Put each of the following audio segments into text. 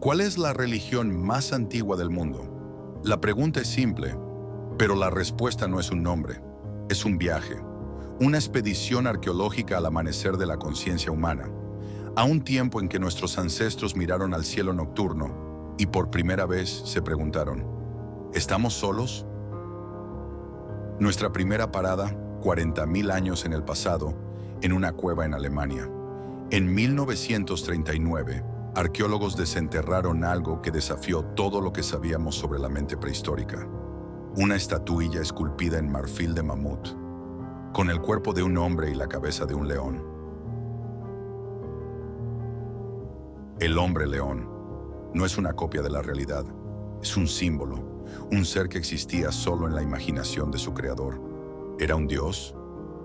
¿Cuál es la religión más antigua del mundo? La pregunta es simple, pero la respuesta no es un nombre, es un viaje, una expedición arqueológica al amanecer de la conciencia humana, a un tiempo en que nuestros ancestros miraron al cielo nocturno y por primera vez se preguntaron, ¿estamos solos? Nuestra primera parada, 40.000 años en el pasado, en una cueva en Alemania. En 1939, arqueólogos desenterraron algo que desafió todo lo que sabíamos sobre la mente prehistórica. Una estatuilla esculpida en marfil de mamut, con el cuerpo de un hombre y la cabeza de un león. El hombre león no es una copia de la realidad, es un símbolo, un ser que existía solo en la imaginación de su creador. ¿Era un dios?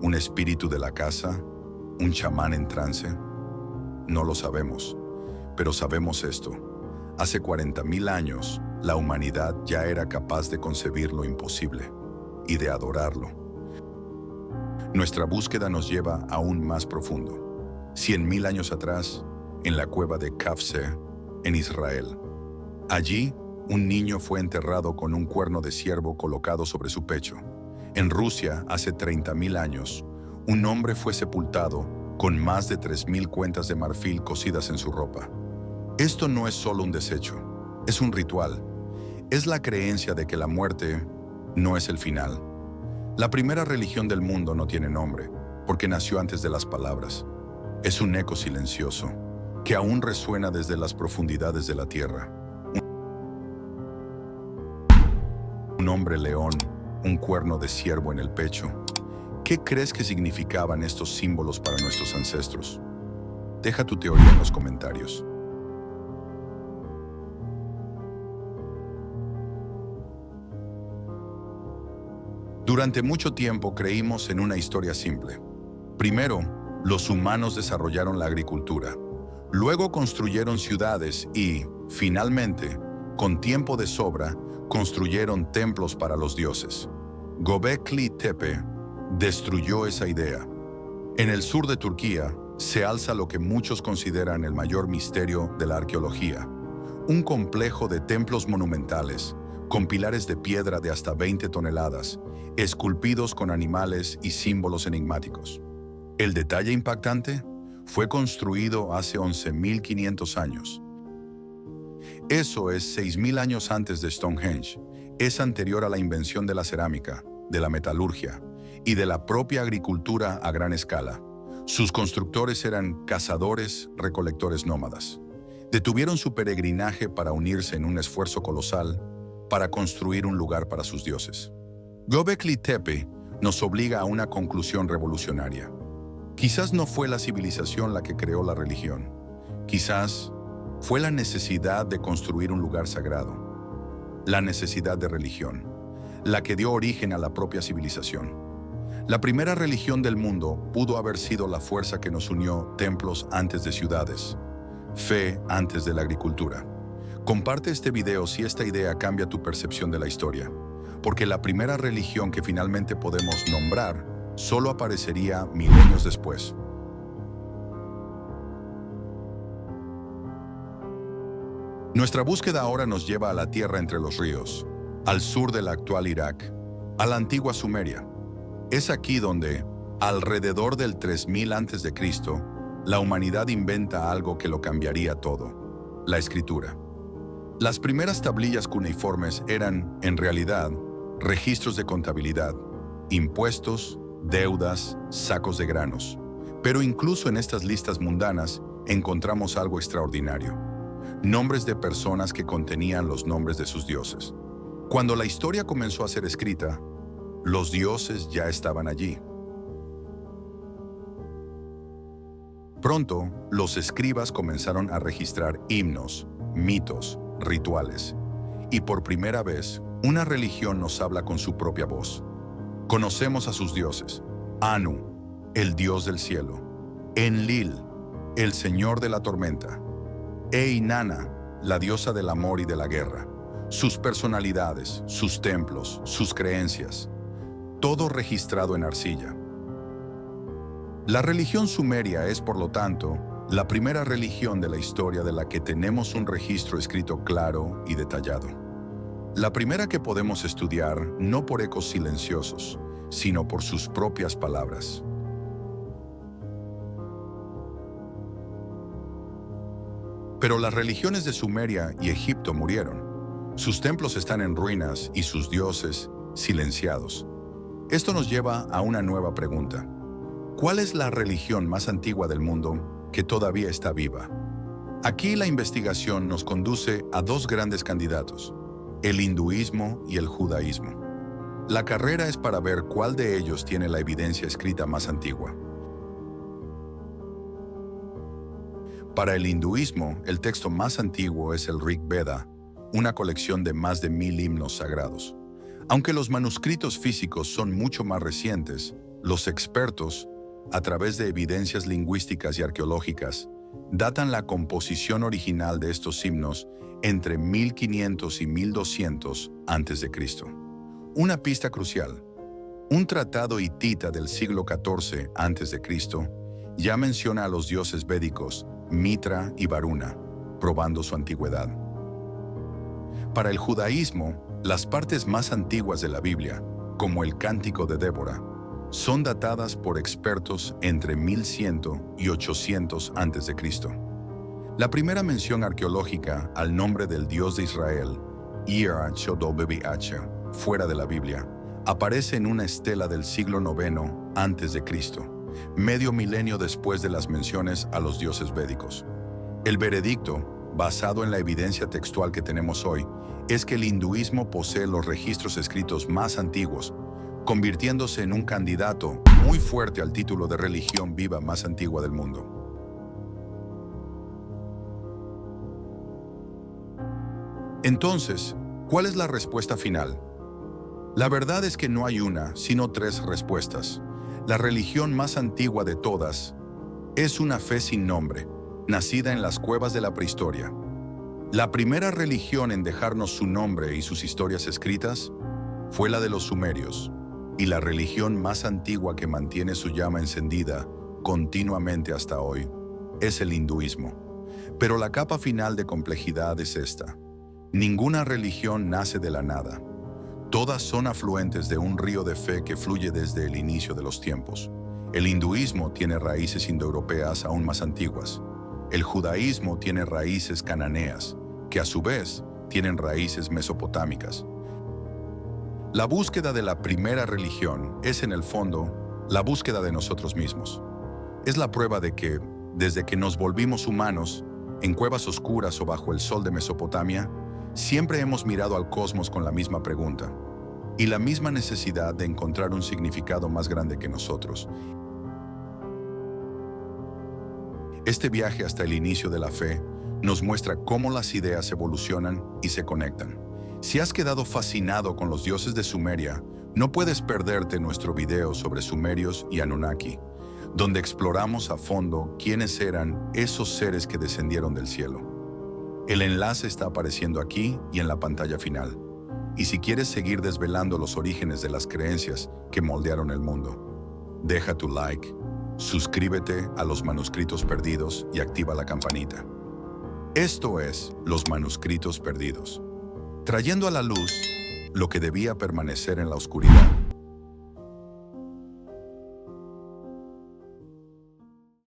¿Un espíritu de la casa? ¿Un chamán en trance? No lo sabemos. Pero sabemos esto. Hace 40.000 años, la humanidad ya era capaz de concebir lo imposible y de adorarlo. Nuestra búsqueda nos lleva aún más profundo. 100.000 años atrás, en la cueva de Kafse, en Israel. Allí, un niño fue enterrado con un cuerno de ciervo colocado sobre su pecho. En Rusia, hace 30.000 años, un hombre fue sepultado con más de 3.000 cuentas de marfil cosidas en su ropa. Esto no es solo un desecho, es un ritual. Es la creencia de que la muerte no es el final. La primera religión del mundo no tiene nombre, porque nació antes de las palabras. Es un eco silencioso, que aún resuena desde las profundidades de la tierra. Un hombre león, un cuerno de ciervo en el pecho. ¿Qué crees que significaban estos símbolos para nuestros ancestros? Deja tu teoría en los comentarios. Durante mucho tiempo creímos en una historia simple. Primero, los humanos desarrollaron la agricultura. Luego construyeron ciudades y, finalmente, con tiempo de sobra, construyeron templos para los dioses. Göbekli Tepe destruyó esa idea. En el sur de Turquía se alza lo que muchos consideran el mayor misterio de la arqueología. Un complejo de templos monumentales, con pilares de piedra de hasta 20 toneladas, esculpidos con animales y símbolos enigmáticos. El detalle impactante fue construido hace 11.500 años. Eso es 6.000 años antes de Stonehenge. Es anterior a la invención de la cerámica, de la metalurgia y de la propia agricultura a gran escala. Sus constructores eran cazadores, recolectores nómadas. Detuvieron su peregrinaje para unirse en un esfuerzo colosal para construir un lugar para sus dioses. Göbekli Tepe nos obliga a una conclusión revolucionaria. Quizás no fue la civilización la que creó la religión. Quizás fue la necesidad de construir un lugar sagrado. La necesidad de religión, la que dio origen a la propia civilización. La primera religión del mundo pudo haber sido la fuerza que nos unió templos antes de ciudades, fe antes de la agricultura. Comparte este video si esta idea cambia tu percepción de la historia, porque la primera religión que finalmente podemos nombrar solo aparecería milenios después. Nuestra búsqueda ahora nos lleva a la tierra entre los ríos, al sur del actual Irak, a la antigua Sumeria. Es aquí donde, alrededor del 3000 a.C., la humanidad inventa algo que lo cambiaría todo: la escritura. Las primeras tablillas cuneiformes eran, en realidad, registros de contabilidad, impuestos, deudas, sacos de granos. Pero incluso en estas listas mundanas encontramos algo extraordinario: nombres de personas que contenían los nombres de sus dioses. Cuando la historia comenzó a ser escrita, los dioses ya estaban allí. Pronto, los escribas comenzaron a registrar himnos, mitos, rituales. Y por primera vez, una religión nos habla con su propia voz. Conocemos a sus dioses: Anu, el dios del cielo; Enlil, el señor de la tormenta; e Inanna, la diosa del amor y de la guerra. Sus personalidades, sus templos, sus creencias, todo registrado en arcilla. La religión sumeria es, por lo tanto, la primera religión de la historia de la que tenemos un registro escrito claro y detallado. La primera que podemos estudiar no por ecos silenciosos, sino por sus propias palabras. Pero las religiones de Sumeria y Egipto murieron. Sus templos están en ruinas y sus dioses silenciados. Esto nos lleva a una nueva pregunta. ¿Cuál es la religión más antigua del mundo que todavía está viva? Aquí la investigación nos conduce a dos grandes candidatos, el hinduismo y el judaísmo. La carrera es para ver cuál de ellos tiene la evidencia escrita más antigua. Para el hinduismo, el texto más antiguo es el Rig Veda, una colección de más de 1000 himnos sagrados. Aunque los manuscritos físicos son mucho más recientes, los expertos, a través de evidencias lingüísticas y arqueológicas, datan la composición original de estos himnos entre 1500 y 1200 a.C. Una pista crucial. Un tratado hitita del siglo XIV a.C. ya menciona a los dioses védicos Mitra y Varuna, probando su antigüedad. Para el judaísmo, las partes más antiguas de la Biblia, como el Cántico de Débora, son datadas por expertos entre 1100 y 800 a.C. La primera mención arqueológica al nombre del Dios de Israel, YHWH, fuera de la Biblia, aparece en una estela del siglo IX a.C., medio milenio después de las menciones a los dioses védicos. El veredicto, basado en la evidencia textual que tenemos hoy, es que el hinduismo posee los registros escritos más antiguos, convirtiéndose en un candidato muy fuerte al título de religión viva más antigua del mundo. Entonces, ¿cuál es la respuesta final? La verdad es que no hay una, sino tres respuestas. La religión más antigua de todas es una fe sin nombre, nacida en las cuevas de la prehistoria. La primera religión en dejarnos su nombre y sus historias escritas fue la de los sumerios, y la religión más antigua que mantiene su llama encendida continuamente hasta hoy es el hinduismo. Pero la capa final de complejidad es esta. Ninguna religión nace de la nada. Todas son afluentes de un río de fe que fluye desde el inicio de los tiempos. El hinduismo tiene raíces indoeuropeas aún más antiguas. El judaísmo tiene raíces cananeas, que a su vez tienen raíces mesopotámicas. La búsqueda de la primera religión es, en el fondo, la búsqueda de nosotros mismos. Es la prueba de que, desde que nos volvimos humanos, en cuevas oscuras o bajo el sol de Mesopotamia, siempre hemos mirado al cosmos con la misma pregunta y la misma necesidad de encontrar un significado más grande que nosotros. Este viaje hasta el inicio de la fe nos muestra cómo las ideas evolucionan y se conectan. Si has quedado fascinado con los dioses de Sumeria, no puedes perderte nuestro video sobre sumerios y Anunnaki, donde exploramos a fondo quiénes eran esos seres que descendieron del cielo. El enlace está apareciendo aquí y en la pantalla final. Y si quieres seguir desvelando los orígenes de las creencias que moldearon el mundo, deja tu like, suscríbete a Los Manuscritos Perdidos y activa la campanita. Esto es Los Manuscritos Perdidos, trayendo a la luz lo que debía permanecer en la oscuridad.